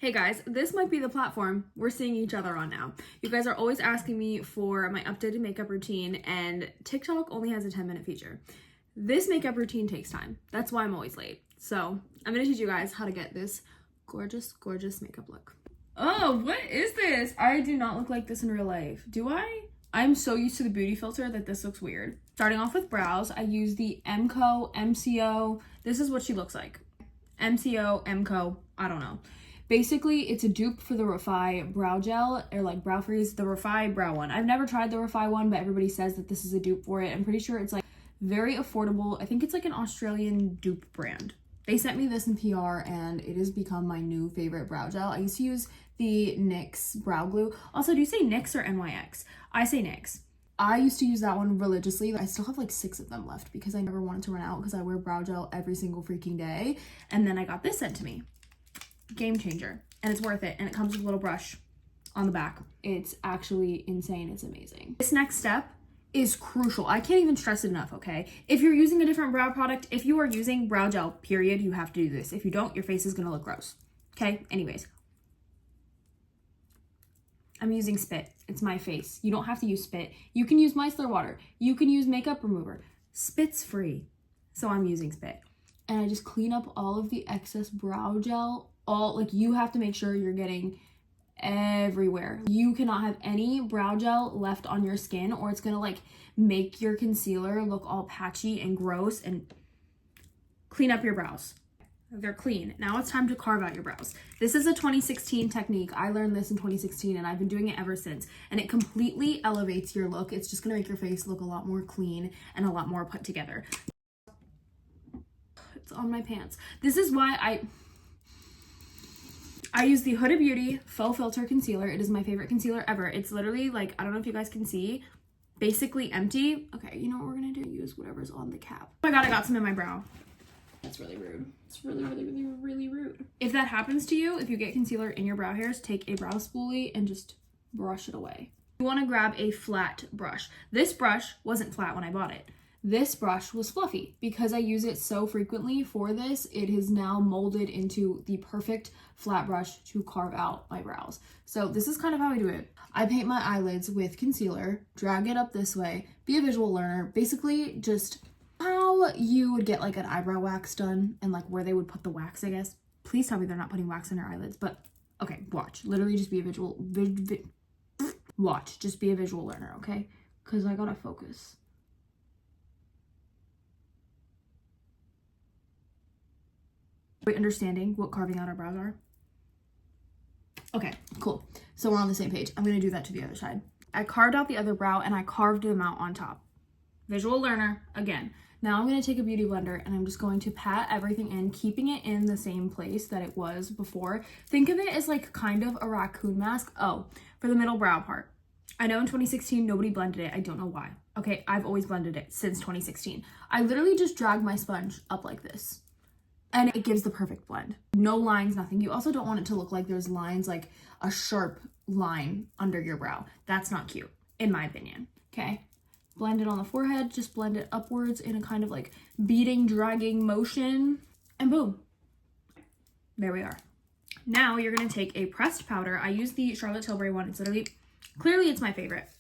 Hey guys, this might be the platform we're seeing each other on now. You guys are always asking me for my updated makeup routine, and TikTok only has a 10-minute feature. This makeup routine takes time. That's why I'm always late. So I'm gonna teach you guys how to get this gorgeous, gorgeous makeup look. Oh, what is this? I do not look like this in real life. Do I? I'm so used to the beauty filter that this looks weird. Starting off with brows, I use the MCO. This is what she looks like. MCO, I don't know. Basically, it's a dupe for the Refy brow gel, or like brow freeze, the Refy brow one. I've never tried the Refy one, but everybody says that this is a dupe for it. I'm pretty sure it's like very affordable. I think it's like an Australian dupe brand. They sent me this in PR and it has become my new favorite brow gel. I used to use the NYX brow glue. Also, do you say NYX or NYX? I say NYX. I used to use that one religiously. I still have like 6 of them left because I never wanted to run out because I wear brow gel every single freaking day. And then I got this sent to me. Game changer, and it's worth it, and it comes with a little brush on the back. It's actually insane. It's amazing. This next step is crucial. I can't even stress it enough, okay? If you're using a different brow product, if you are using brow gel, period, you have to do this. If you don't, your face is gonna look gross, okay? Anyways, I'm using spit. It's my face. You don't have to use spit. You can use micellar water. You can use makeup remover. Spit's free, so I'm using spit. And I just clean up all of the excess brow gel. Like, you have to make sure you're getting everywhere. You cannot have any brow gel left on your skin, or it's gonna like make your concealer look all patchy and gross. And clean up your brows. They're clean. Now it's time to carve out your brows. This is a 2016 technique. I learned this in 2016 and I've been doing it ever since. And it completely elevates your look. It's just gonna make your face look a lot more clean and a lot more put together. It's on my pants. This is why I use the Huda Beauty Faux Filter Concealer. It is my favorite concealer ever. It's literally like, I don't know if you guys can see, basically empty. Okay, you know what we're gonna do? Use whatever's on the cap. Oh my god, I got some in my brow. That's really rude. It's really, really, really, really rude. If that happens to you, if you get concealer in your brow hairs, take a brow spoolie and just brush it away. You wanna grab a flat brush. This brush wasn't flat when I bought it. This brush was fluffy. Because I use it so frequently for this, it has now molded into the perfect flat brush to carve out my brows. So this is kind of how I do it. I paint my eyelids with concealer, drag it up this way, be a visual learner, basically just how you would get like an eyebrow wax done and like where they would put the wax, I guess. Please tell me they're not putting wax on your eyelids, but okay, watch. Literally just be a watch, just be a visual learner, okay? Because I gotta focus. Understanding what carving out our brows are. Okay, cool. So we're on the same page. I'm gonna do that to the other side. I carved out the other brow and I carved them out on top. Visual learner again. Now I'm gonna take a beauty blender and I'm just going to pat everything in, keeping it in the same place that it was before. Think of it as like kind of a raccoon mask. Oh, for the middle brow part. I know in 2016 nobody blended it. I don't know why. Okay, I've always blended it since 2016. I literally just drag my sponge up like this. And it gives the perfect blend. No lines, nothing. You also don't want it to look like there's lines, like a sharp line under your brow. That's not cute, in my opinion, okay? Blend it on the forehead, just blend it upwards in a kind of like beating, dragging motion, and boom. There we are. Now you're gonna take a pressed powder. I use the Charlotte Tilbury one. It's literally, clearly it's my favorite.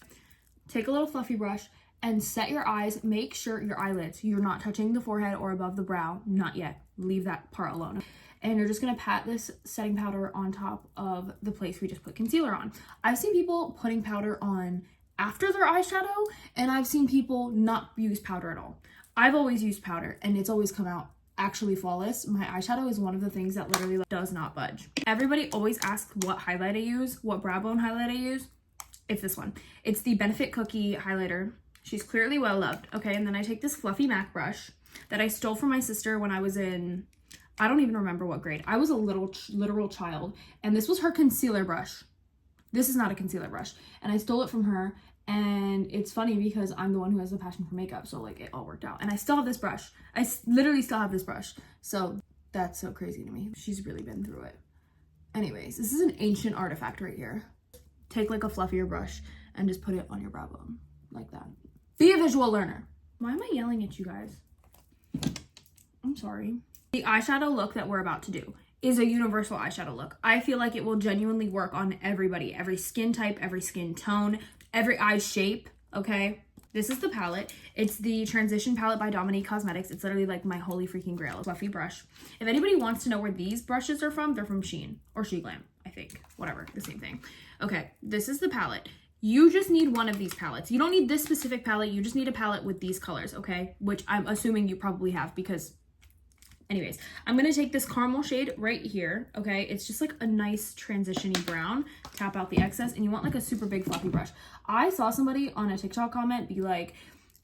Take a little fluffy brush and set your eyes. Make sure your eyelids, you're not touching the forehead or above the brow, not yet. Leave that part alone. And you're just gonna pat this setting powder on top of the place we just put concealer on. I've seen people putting powder on after their eyeshadow, and I've seen people not use powder at all. I've always used powder, and it's always come out actually flawless. My eyeshadow is one of the things that literally does not budge. Everybody always asks what highlight I use, what brow bone highlight I use. It's this one. It's the Benefit Cookie highlighter. She's clearly well loved. Okay, and then I take this fluffy MAC brush that I stole from my sister when I was in, I don't even remember what grade. I was a literal child, and this was her concealer brush. This is not a concealer brush, and I stole it from her. And it's funny because I'm the one who has a passion for makeup, so like it all worked out. And I still have this brush. I literally still have this brush. So that's so crazy to me. She's really been through it. Anyways, this is an ancient artifact right here. Take like a fluffier brush and just put it on your brow bone like that. Be a visual learner. Why am I yelling at you guys? I'm sorry. The eyeshadow look that we're about to do is a universal eyeshadow look. I feel like it will genuinely work on everybody, every skin type, every skin tone, every eye shape, okay? This is the palette. It's the Transition palette by Dominique Cosmetics. It's literally like my holy freaking grail. Fluffy brush. If anybody wants to know where these brushes are from, they're from Shein or SheGlam, I think. Whatever, the same thing. Okay, this is the palette. You just need one of these palettes. You don't need this specific palette. You just need a palette with these colors, okay? Which I'm assuming you probably have because... Anyways, I'm going to take this caramel shade right here, okay? It's just like a nice transition-y brown. Tap out the excess, and you want like a super big fluffy brush. I saw somebody on a TikTok comment be like,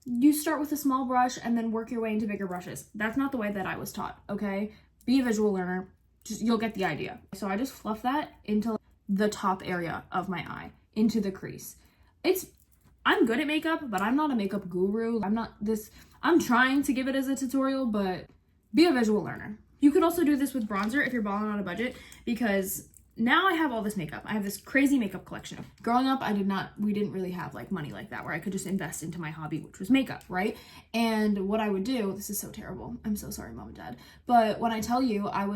you start with a small brush and then work your way into bigger brushes. That's not the way that I was taught, okay? Be a visual learner. Just, you'll get the idea. So I just fluff that into the top area of my eye, into the crease. I'm good at makeup, but I'm not a makeup guru. I'm trying to give it as a tutorial, but... Be a visual learner. You could also do this with bronzer if you're balling on a budget, because now I have all this makeup. I have this crazy makeup collection. Growing up, we didn't really have like money like that where I could just invest into my hobby, which was makeup, right? And what I would do, this is so terrible. I'm so sorry, mom and dad. But when I tell you, I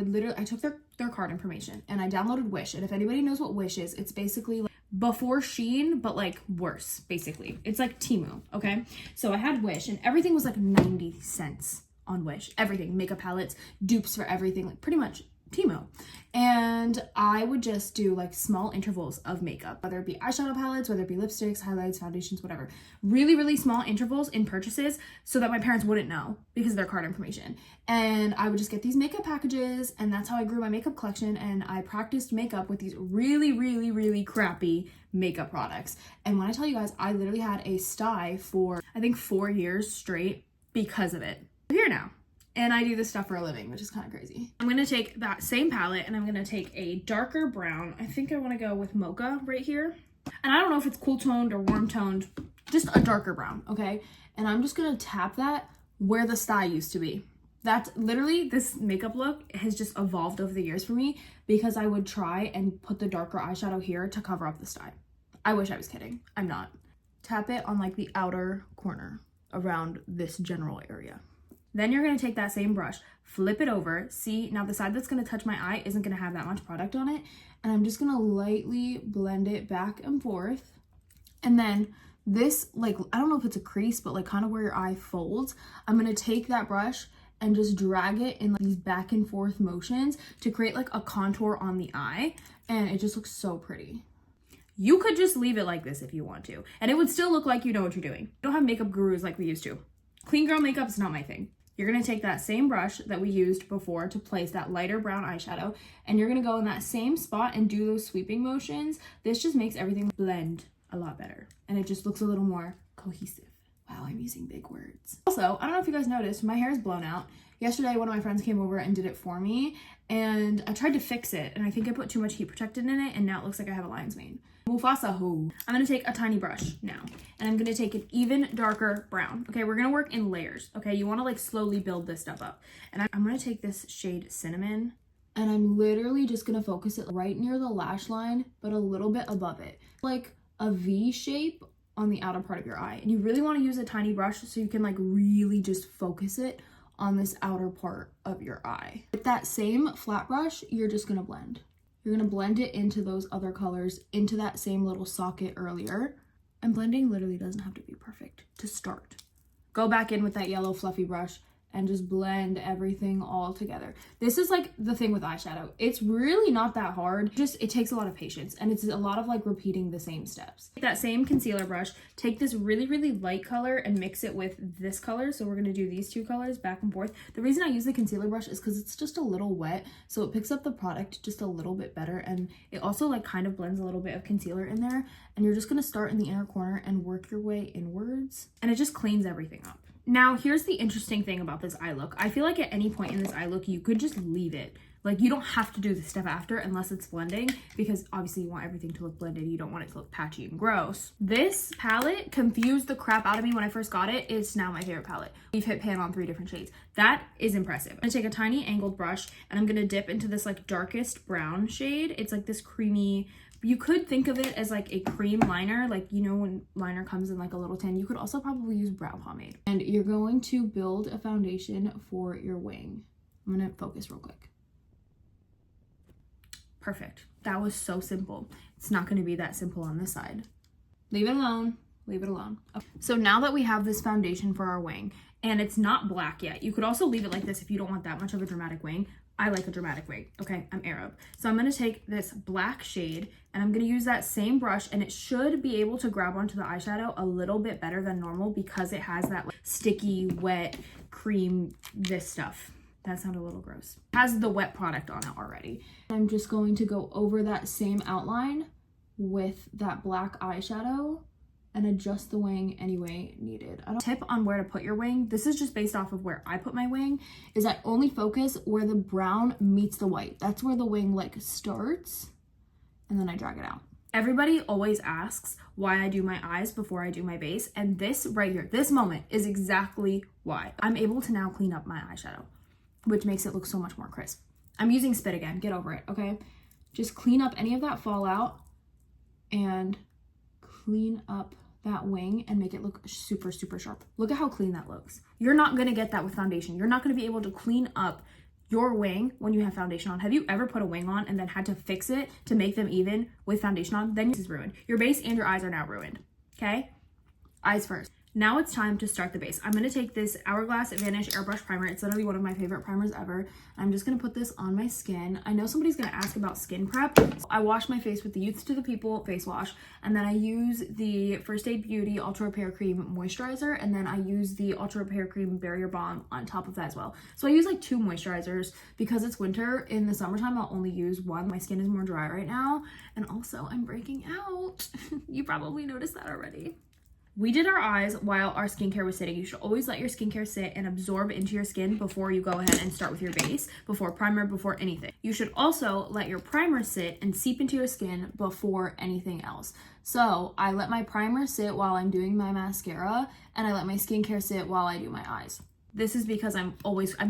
took their card information and I downloaded Wish. And if anybody knows what Wish is, it's basically like before Shein, but like worse, basically. It's like Temu, okay? So I had Wish and everything was like 90 cents. On Wish, everything, makeup palettes, dupes for everything, like pretty much Temu. And I would just do like small intervals of makeup, whether it be eyeshadow palettes, whether it be lipsticks, highlights, foundations, whatever. Really, really small intervals in purchases so that my parents wouldn't know because of their card information. And I would just get these makeup packages, and that's how I grew my makeup collection. And I practiced makeup with these really, really, really crappy makeup products. And when I tell you guys, I literally had a sty for, I think, 4 years straight because of it. Here now, and I do this stuff for a living, which is kind of crazy. I'm going to take that same palette and I'm going to take a darker brown. I think I want to go with mocha right here. And I don't know if it's cool toned or warm toned, just a darker brown, okay? And I'm just going to tap that where the sty used to be. That's literally, this makeup look has just evolved over the years for me because I would try and put the darker eyeshadow here to cover up the sty. I wish I was kidding. I'm not. Tap it on like the outer corner around this general area. Then you're going to take that same brush, flip it over. See, now the side that's going to touch my eye isn't going to have that much product on it. And I'm just going to lightly blend it back and forth. And then this, like, I don't know if it's a crease, but like kind of where your eye folds, I'm going to take that brush and just drag it in like these back and forth motions to create like a contour on the eye. And it just looks so pretty. You could just leave it like this if you want to, and it would still look like you know what you're doing. You don't have makeup gurus like we used to. Clean girl makeup is not my thing. You're going to take that same brush that we used before to place that lighter brown eyeshadow, and you're going to go in that same spot and do those sweeping motions. This just makes everything blend a lot better, and it just looks a little more cohesive. Wow, I'm using big words. Also, I don't know if you guys noticed, my hair is blown out. Yesterday, one of my friends came over and did it for me, and I tried to fix it, and I think I put too much heat protectant in it, and now it looks like I have a lion's mane. Mufasa who? I'm going to take a tiny brush now, and I'm going to take an even darker brown. Okay, we're going to work in layers, okay? You want to like slowly build this stuff up. And I'm going to take this shade Cinnamon, and I'm literally just going to focus it right near the lash line, but a little bit above it. Like a V shape on the outer part of your eye. And you really want to use a tiny brush so you can like really just focus it on this outer part of your eye. With that same flat brush, you're just going to blend. You're going to blend it into those other colors, into that same little socket earlier. And blending literally doesn't have to be perfect to start. Go back in with that yellow fluffy brush and just blend everything all together. This is like the thing with eyeshadow. It's really not that hard. Just, it takes a lot of patience, and it's a lot of like repeating the same steps. Take that same concealer brush, take this really, really light color and mix it with this color. So we're gonna do these two colors back and forth. The reason I use the concealer brush is because it's just a little wet, so it picks up the product just a little bit better, and it also like kind of blends a little bit of concealer in there. And you're just gonna start in the inner corner and work your way inwards, and it just cleans everything up. Now, here's the interesting thing about this eye look. I feel like at any point in this eye look, you could just leave it. Like, you don't have to do the step after unless it's blending, because obviously you want everything to look blended. You don't want it to look patchy and gross. This palette confused the crap out of me when I first got it. It's now my favorite palette. We've hit pan on 3 different shades. That is impressive. I'm gonna take a tiny angled brush, and I'm gonna dip into this like darkest brown shade. It's like this creamy, you could think of it as like a cream liner, like, you know, when liner comes in like a little tin. You could also probably use brow pomade. And you're going to build a foundation for your wing. I'm gonna focus real quick. Perfect. That was so simple. It's not going to be that simple on this side. Leave it alone. Leave it alone. Okay. So now that we have this foundation for our wing, and it's not black yet, you could also leave it like this if you don't want that much of a dramatic wing. I like a dramatic wing, okay? I'm Arab. So I'm gonna take this black shade and I'm gonna use that same brush, and it should be able to grab onto the eyeshadow a little bit better than normal because it has that like, sticky, wet, cream, this stuff. That sounded a little gross. It has the wet product on it already. I'm just going to go over that same outline with that black eyeshadow and adjust the wing any way needed. Tip on where to put your wing, this is just based off of where I put my wing, is I only focus where the brown meets the white. That's where the wing like starts, and then I drag it out. Everybody always asks why I do my eyes before I do my base, and this right here, this moment is exactly why. I'm able to now clean up my eyeshadow, which makes it look so much more crisp. I'm using spit again, get over it, okay? Just clean up any of that fallout and clean up that wing and make it look super, super sharp. Look at how clean that looks. You're not gonna get that with foundation. You're not gonna be able to clean up your wing when you have foundation on. Have you ever put a wing on and then had to fix it to make them even with foundation on? Then this is ruined. Your base and your eyes are now ruined, okay? Eyes first. Now it's time to start the base. I'm gonna take this Hourglass Vanish Airbrush Primer. It's literally one of my favorite primers ever. I'm just gonna put this on my skin. I know somebody's gonna ask about skin prep. I wash my face with the Youth to the People face wash, and then I use the First Aid Beauty Ultra Repair Cream Moisturizer, and then I use the Ultra Repair Cream Barrier Balm on top of that as well. So I use like 2 moisturizers because it's winter. In the summertime, I'll only use 1. My skin is more dry right now, and also I'm breaking out. You probably noticed that already. We did our eyes while our skincare was sitting. You should always let your skincare sit and absorb into your skin before you go ahead and start with your base, before primer, before anything. You should also let your primer sit and seep into your skin before anything else. So I let my primer sit while I'm doing my mascara, and I let my skincare sit while I do my eyes. This is because I'm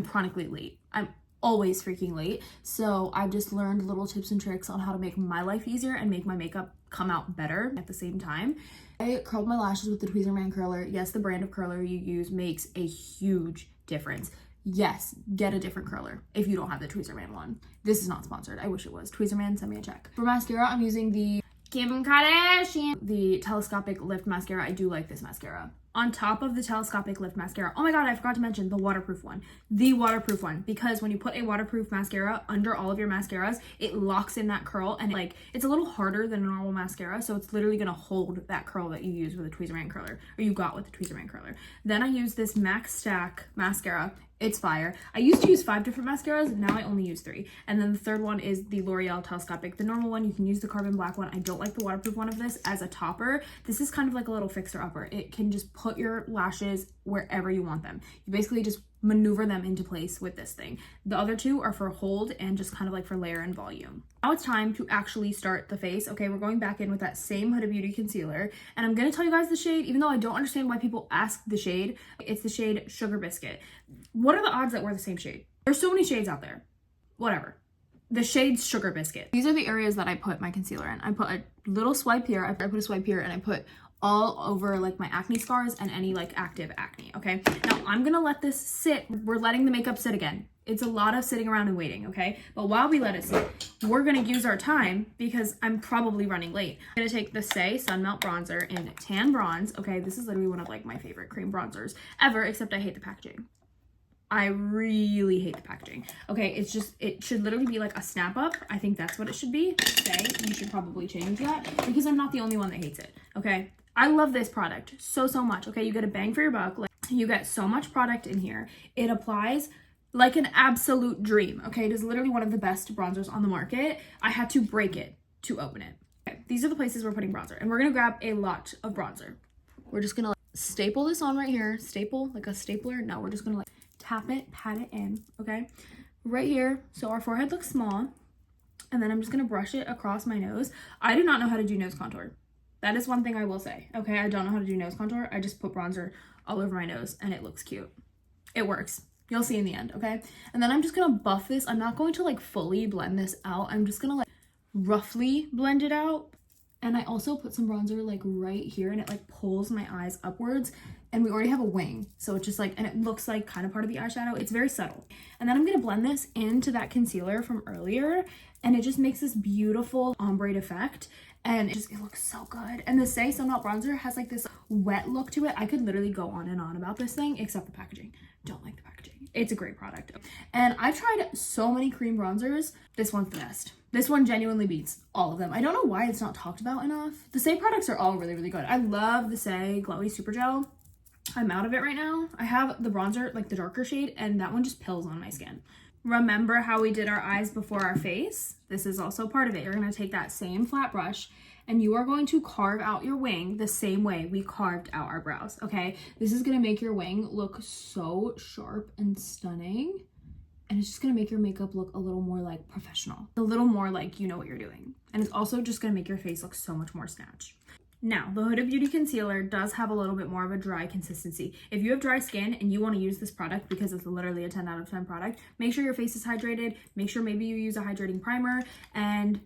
chronically late. I'm always freaking late. So I've just learned little tips and tricks on how to make my life easier and make my makeup come out better at the same time. I curled my lashes with the Tweezerman curler. Yes, the brand of curler you use makes a huge difference. Yes, get a different curler if you don't have the Tweezerman one. This is not sponsored. I wish it was. Tweezerman, send me a check. For mascara, I'm using the Kim Kardashian, the Telescopic Lift Mascara. I do like this mascara. On top of the Telescopic Lift Mascara, oh my god, I forgot to mention the waterproof one. The waterproof one, because when you put a waterproof mascara under all of your mascaras, it locks in that curl, and like it's a little harder than a normal mascara, so it's literally gonna hold that curl that you use with a Tweezerman curler, or you got with the Tweezerman curler. Then I use this Max Stack mascara. It's fire. I used to use 5 different mascaras, now I only use 3. And then the third one is the L'Oreal Telescopic. The normal one, you can use the carbon black one. I don't like the waterproof one of this as a topper. This is kind of like a little fixer-upper. It can just put your lashes wherever you want them. You basically just maneuver them into place with this thing. The other 2 are for hold and just kind of like for layer and volume. Now it's time to actually start the face. Okay, we're going back in with that same Huda Beauty concealer, and I'm gonna tell you guys the shade, even though I don't understand why people ask the shade. It's the shade Sugar Biscuit. What are the odds that we're the same shade? There's so many shades out there. Whatever. The shade's Sugar Biscuit. These are the areas that I put my concealer in. I put a little swipe here, I put a swipe here, and I put all over like my acne scars and any like active acne. Okay, now I'm gonna let this sit. We're letting the makeup sit again. It's a lot of sitting around and waiting, okay? But while we let it sit, we're gonna use our time because I'm probably running late. I'm gonna take the Say Sun Melt Bronzer in Tan Bronze. Okay, this is literally one of like my favorite cream bronzers ever, except I hate the packaging. I really hate the packaging. Okay, it's just, it should literally be like a snap up. I think that's what it should be. Say, you should probably change that because I'm not the only one that hates it, okay? I love this product so much, okay? You get a bang for your buck. Like, you get so much product in here. It applies like an absolute dream, okay? It is literally one of the best bronzers on the market. I had to break it to open it. Okay, these are the places we're putting bronzer, and we're gonna grab a lot of bronzer. We're just gonna like, staple this on right here. Staple, like a stapler. No, we're just gonna like tap it, pat it in, okay? Right here, so our forehead looks small, and then I'm just gonna brush it across my nose. I do not know how to do nose contour. That is one thing I will say, okay? I don't know how to do nose contour. I just put bronzer all over my nose, and it looks cute. It works. You'll see in the end, okay? And then I'm just gonna buff this. I'm not going to like fully blend this out. I'm just gonna like roughly blend it out. And I also put some bronzer like right here, and it like pulls my eyes upwards, and we already have a wing, so it's just like, and it looks like kind of part of the eyeshadow. It's very subtle. And then I'm gonna blend this into that concealer from earlier, and it just makes this beautiful ombre effect, and it looks so good. And the Say Sunmelt bronzer has like this wet look to it. I could literally go on and on about this thing, except the packaging. Don't like the packaging. It's a great product. And I've tried so many cream bronzers. This one's the best. This one genuinely beats all of them. I don't know why it's not talked about enough. The Say products are all really, really good. I love the Say Glowy Super Gel. I'm out of it right now. I have the bronzer, like the darker shade, and that one just pills on my skin. Remember how we did our eyes before our face? This is also part of it. You're gonna take that same flat brush and you are going to carve out your wing the same way we carved out our brows, okay? This is gonna make your wing look so sharp and stunning. And it's just gonna make your makeup look a little more like professional, a little more like you know what you're doing. And it's also just gonna make your face look so much more snatched. Now, the Huda Beauty concealer does have a little bit more of a dry consistency. If you have dry skin and you wanna use this product because it's literally a 10 out of 10 product, make sure your face is hydrated, make sure maybe you use a hydrating primer, and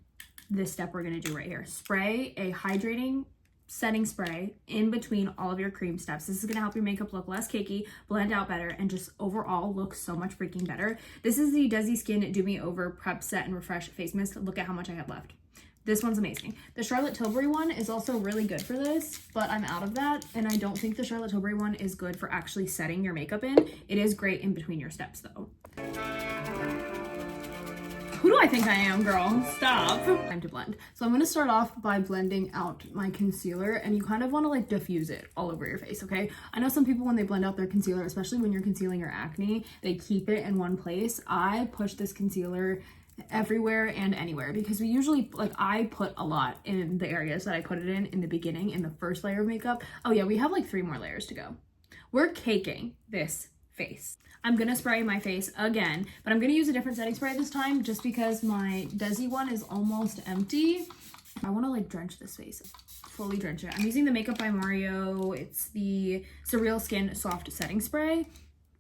this step we're gonna do right here. Spray a hydrating setting spray in between all of your cream steps. This is gonna help your makeup look less cakey, blend out better, and just overall look so much freaking better. This is the Desi Skin Do Me Over Prep Set and Refresh Face Mist. Look at how much I have left. This one's amazing. The Charlotte Tilbury one is also really good for this, but I'm out of that, and I don't think the Charlotte Tilbury one is good for actually setting your makeup in. It is great in between your steps though. Who do I think I am, girl? Stop. Time to blend. So I'm gonna start off by blending out my concealer, and you kind of wanna like diffuse it all over your face, okay? I know some people when they blend out their concealer, especially when you're concealing your acne, they keep it in one place. I push this concealer everywhere and anywhere because we usually, like, I put a lot in the areas that I put it in the beginning, in the first layer of makeup. Oh yeah, we have like 3 more layers to go. We're caking this face. I'm gonna spray my face again, but I'm gonna use a different setting spray this time just because my Desi one is almost empty. I wanna like drench this face, fully drench it. I'm using the Makeup by Mario. It's the Surreal Skin Soft Setting Spray.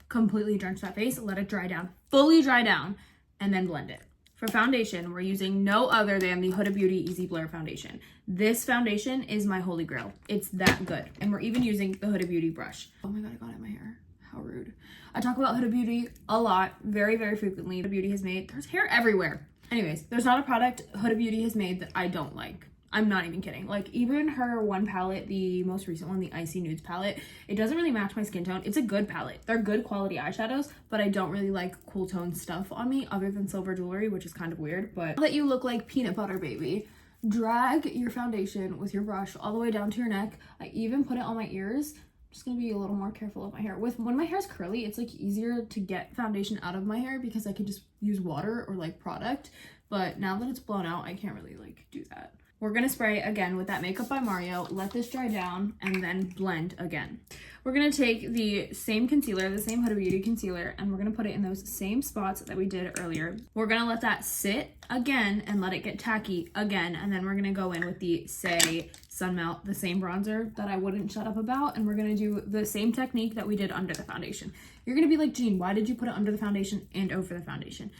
Completely drench that face, let it dry down, fully dry down, and then blend it. For foundation, we're using no other than the Huda Beauty Easy Blur foundation. This foundation is my holy grail. It's that good. And we're even using the Huda Beauty brush. Oh my God, I got it in my hair. How rude. I talk about Huda Beauty a lot, very, very frequently. Huda Beauty has made, there's hair everywhere. Anyways, there's not a product Huda Beauty has made that I don't like. I'm not even kidding. Like, even her one palette, the most recent one, the Icy Nudes palette, it doesn't really match my skin tone. It's a good palette. They're good quality eyeshadows, but I don't really like cool tone stuff on me other than silver jewelry, which is kind of weird. But let you look like peanut butter, baby. Drag your foundation with your brush all the way down to your neck. I even put it on my ears. I'm just gonna be a little more careful of my hair. When my hair's curly, it's like easier to get foundation out of my hair because I could just use water or like product. But now that it's blown out, I can't really like do that. We're gonna spray again with that Makeup by Mario, let this dry down, and then blend again. We're gonna take the same concealer, the same Huda Beauty concealer, and we're gonna put it in those same spots that we did earlier. We're gonna let that sit again and let it get tacky again, and then we're gonna go in with the Say Sunmelt, the same bronzer that I wouldn't shut up about, and we're gonna do the same technique that we did under the foundation. You're gonna be like, Jean, why did you put it under the foundation and over the foundation?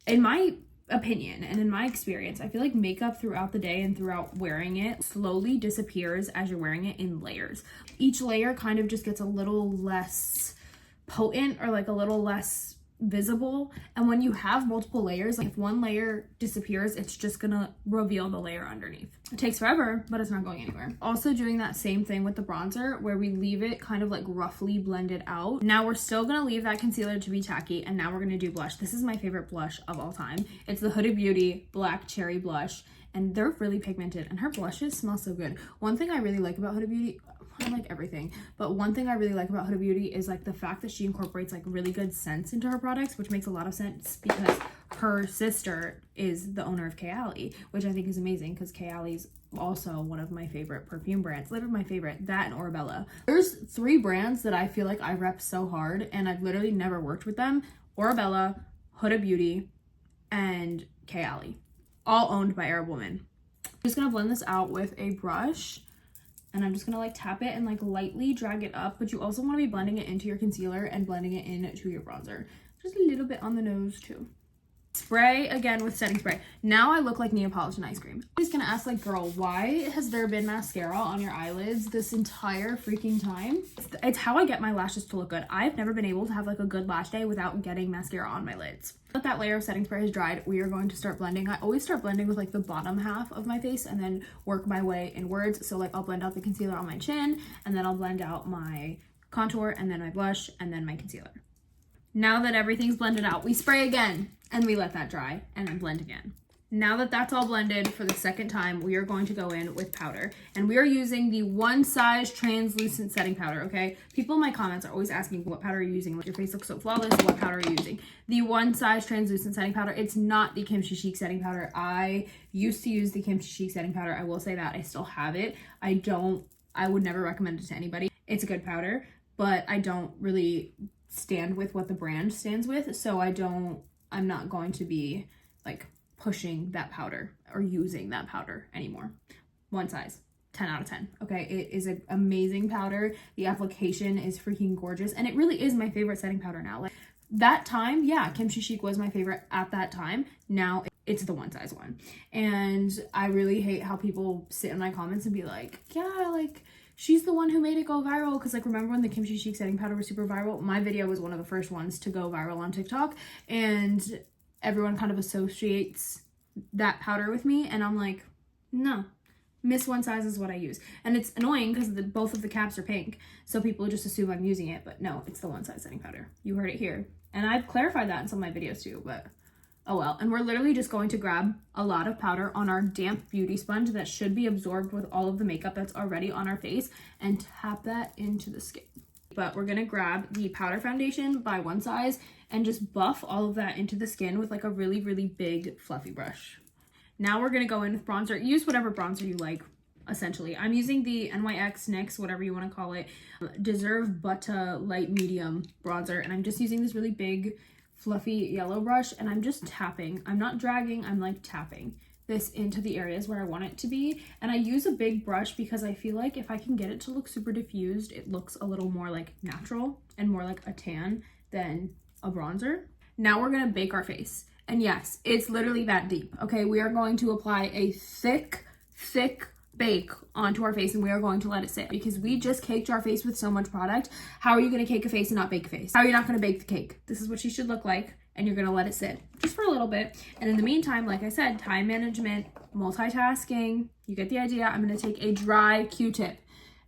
In my opinion and in my experience, I feel like makeup throughout the day and throughout wearing it slowly disappears as you're wearing it in layers. Each layer kind of just gets a little less potent or like a little less visible, and when you have multiple layers, like if one layer disappears, it's just gonna reveal the layer underneath. It takes forever, but it's not going anywhere. Also doing that same thing with the bronzer where we leave it kind of like roughly blended out. Now we're still gonna leave that concealer to be tacky, and now we're gonna do blush. This is my favorite blush of all time. It's the Huda Beauty Black Cherry Blush, and they're really pigmented, and her blushes smell so good. One thing I really like about Huda Beauty, I like everything, but one thing I really like about Huda Beauty is like the fact that she incorporates like really good scents into her products, which makes a lot of sense because her sister is the owner of Kayali, which I think is amazing because Kayali's also one of my favorite perfume brands. Literally my favorite, that and Orebella. There's 3 brands that I feel like I rep so hard and I've literally never worked with them. Orebella, Huda Beauty, and Kayali, all owned by Arab women. I'm just gonna blend this out with a brush. And I'm just gonna like tap it and like lightly drag it up, but you also wanna be blending it into your concealer and blending it into your bronzer. Just a little bit on the nose too. Spray again with setting spray. Now I look like Neapolitan ice cream. I'm just gonna ask, like, girl, why has there been mascara on your eyelids this entire freaking time? It's how I get my lashes to look good. I've never been able to have like a good lash day without getting mascara on my lids. Now that layer of setting spray has dried, we are going to start blending. I always start blending with like the bottom half of my face and then work my way inwards. So like I'll blend out the concealer on my chin, and then I'll blend out my contour, and then my blush, and then my concealer. Now that everything's blended out, we spray again and we let that dry and then blend again. Now that that's all blended for the second time, we are going to go in with powder, and we are using the One Size translucent setting powder. Okay, people in my comments are always asking, what powder are you using? Your face looks so flawless. What powder are you using? The One Size translucent setting powder. It's not the Kimchi Chic setting powder. I used to use the Kimchi Chic setting powder. I will say that I still have it. I would never recommend it to anybody. It's a good powder, but I don't really stand with what the brand stands with, so I'm not going to be like pushing that powder or using that powder anymore. One Size, 10 out of 10. Okay, it is an amazing powder. The application is freaking gorgeous, and it really is my favorite setting powder now. Like that time, yeah, Kimchi Chic was my favorite at that time. Now it's the One Size one, and I really hate how people sit in my comments and be like, yeah, like, she's the one who made it go viral. Because like, remember when the Kimchi Chic setting powder was super viral? My video was one of the first ones to go viral on TikTok, and everyone kind of associates that powder with me, and I'm like, no, Miss One Size is what I use. And it's annoying because both of the caps are pink, so people just assume I'm using it, but no, it's the One Size setting powder. You heard it here, and I've clarified that in some of my videos too, but oh well. And we're literally just going to grab a lot of powder on our damp beauty sponge that should be absorbed with all of the makeup that's already on our face, and tap that into the skin. But we're gonna grab the powder foundation by One Size and just buff all of that into the skin with like a really, really big fluffy brush. Now we're gonna go in with bronzer. Use whatever bronzer you like, essentially. I'm using the NYX, whatever you wanna call it, Deserve Butter Light Medium bronzer, and I'm just using this really big fluffy yellow brush, and I'm just tapping. I'm not dragging, I'm like tapping this into the areas where I want it to be. And I use a big brush because I feel like if I can get it to look super diffused, it looks a little more like natural and more like a tan than a bronzer. Now we're gonna bake our face. And yes, it's literally that deep, okay? We are going to apply a thick bake onto our face, and we are going to let it sit because we just caked our face with so much product. How are you gonna cake a face and not bake a face? How are you not gonna bake the cake? This is what she should look like, and you're gonna let it sit just for a little bit. And in the meantime, like I said, time management, multitasking, you get the idea. I'm gonna take a dry Q-tip,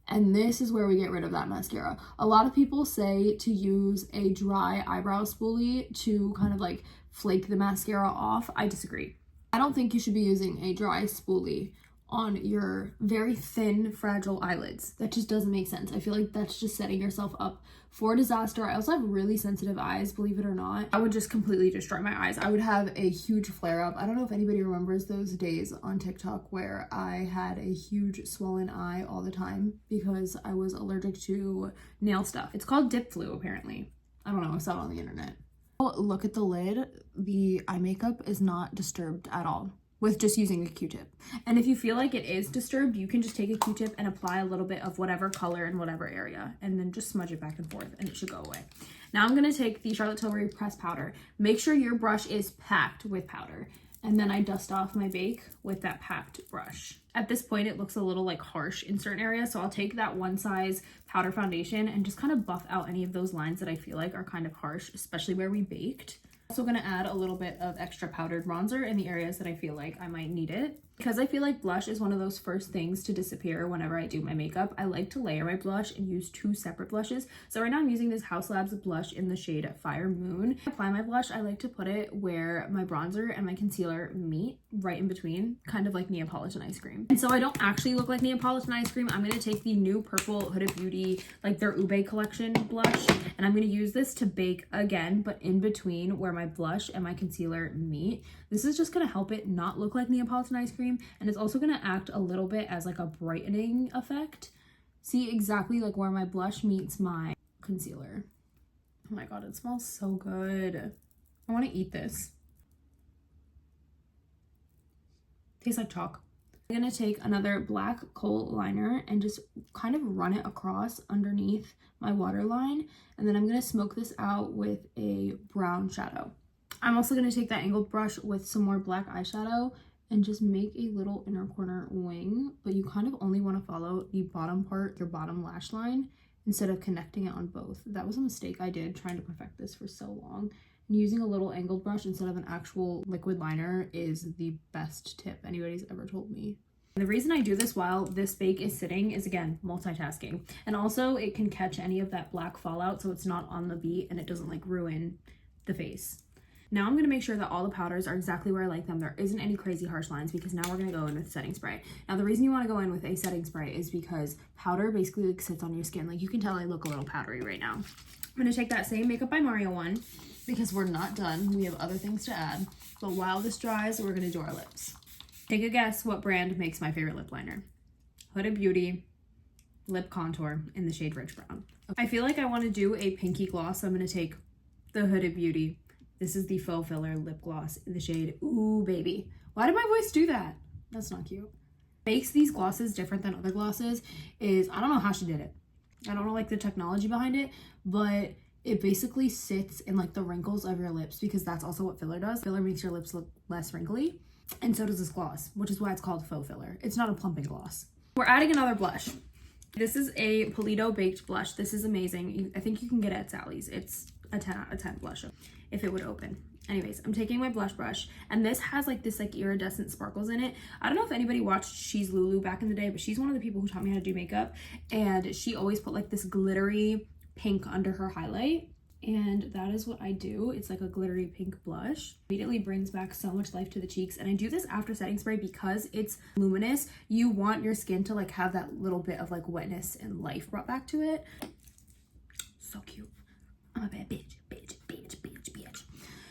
and this is where we get rid of that mascara. A lot of people say to use a dry eyebrow spoolie to kind of like flake the mascara off. I disagree. I don't think you should be using a dry spoolie on your very thin, fragile eyelids. That just doesn't make sense. I feel like that's just setting yourself up for disaster. I also have really sensitive eyes, believe it or not. I would just completely destroy my eyes. I would have a huge flare up. I don't know if anybody remembers those days on TikTok where I had a huge swollen eye all the time because I was allergic to nail stuff. It's called dip flu, apparently. I don't know, I saw it on the internet. Look at the lid. The eye makeup is not disturbed at all with just using a Q-tip. And if you feel like it is disturbed, you can just take a Q-tip and apply a little bit of whatever color in whatever area, and then just smudge it back and forth, and it should go away. Now I'm gonna take the Charlotte Tilbury pressed powder. Make sure your brush is packed with powder, and then I dust off my bake with that packed brush. At this point, it looks a little like harsh in certain areas, so I'll take that One Size powder foundation and just kind of buff out any of those lines that I feel like are kind of harsh, especially where we baked. Also gonna add a little bit of extra powdered bronzer in the areas that I feel like I might need it. Because I feel like blush is one of those first things to disappear whenever I do my makeup, I like to layer my blush and use two separate blushes. So right now I'm using this House Labs blush in the shade Fire Moon. To apply my blush, I like to put it where my bronzer and my concealer meet, right in between, kind of like Neapolitan ice cream. And so I don't actually look like Neapolitan ice cream. I'm gonna take the new purple Huda Beauty, like their Ube collection blush, and I'm gonna use this to bake again, but in between where my blush and my concealer meet. This is just gonna help it not look like Neapolitan ice cream, and it's also gonna act a little bit as like a brightening effect. See exactly like where my blush meets my concealer. Oh my god, it smells so good. I wanna eat this. Tastes like chalk. I'm gonna take another black kohl liner and just kind of run it across underneath my waterline, and then I'm gonna smoke this out with a brown shadow. I'm also going to take that angled brush with some more black eyeshadow and just make a little inner corner wing, but you kind of only want to follow the bottom part, your bottom lash line, instead of connecting it on both. That was a mistake I did trying to perfect this for so long. And using a little angled brush instead of an actual liquid liner is the best tip anybody's ever told me. And the reason I do this while this bake is sitting is, again, multitasking. And also it can catch any of that black fallout so it's not on the beat and it doesn't like ruin the face. Now I'm going to make sure that all the powders are exactly where I like them. There isn't any crazy harsh lines because now we're going to go in with setting spray. Now the reason you want to go in with a setting spray is because powder basically like sits on your skin. Like you can tell I look a little powdery right now. I'm going to take that same Makeup by Mario one because we're not done. We have other things to add. But while this dries, we're going to do our lips. Take a guess what brand makes my favorite lip liner. Huda Beauty Lip Contour in the shade Rich Brown. I feel like I want to do a pinky gloss, so I'm going to take the Huda Beauty. This is the Faux Filler Lip Gloss in the shade Ooh Baby. Why did my voice do that? That's not cute. Makes these glosses different than other glosses is, I don't know how she did it. I don't know like the technology behind it, but it basically sits in like the wrinkles of your lips because that's also what filler does. Filler makes your lips look less wrinkly, and so does this gloss, which is why it's called Faux Filler. It's not a plumping gloss. We're adding another blush. This is a Polito Baked Blush. This is amazing. I think you can get it at Sally's. It's a 10 out of 10 blush if it would open. Anyways, I'm taking my blush brush, and this has like this like iridescent sparkles in it. I don't know if anybody watched She's Lulu back in the day, but she's one of the people who taught me how to do makeup, and she always put like this glittery pink under her highlight, and that is what I do. It's like a glittery pink blush. Immediately brings back so much life to the cheeks, and I do this after setting spray because it's luminous. You want your skin to like have that little bit of like wetness and life brought back to it. So cute. I'm a bad bitch.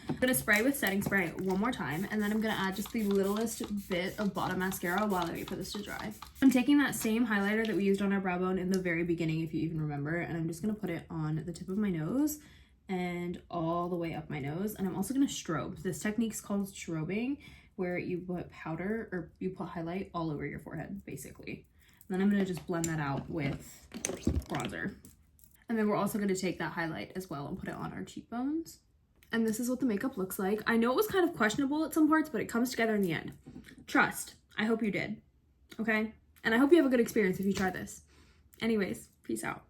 I'm gonna spray with setting spray one more time, and then I'm gonna add just the littlest bit of bottom mascara while I wait for this to dry. I'm taking that same highlighter that we used on our brow bone in the very beginning, if you even remember, and I'm just gonna put it on the tip of my nose and all the way up my nose. And I'm also gonna strobe. This technique's called strobing, where you put powder or you put highlight all over your forehead, basically. And then I'm gonna just blend that out with bronzer. And then we're also gonna take that highlight as well and put it on our cheekbones. And this is what the makeup looks like. I know it was kind of questionable at some parts, but it comes together in the end. Trust. I hope you did. Okay? And I hope you have a good experience if you try this. Anyways, peace out.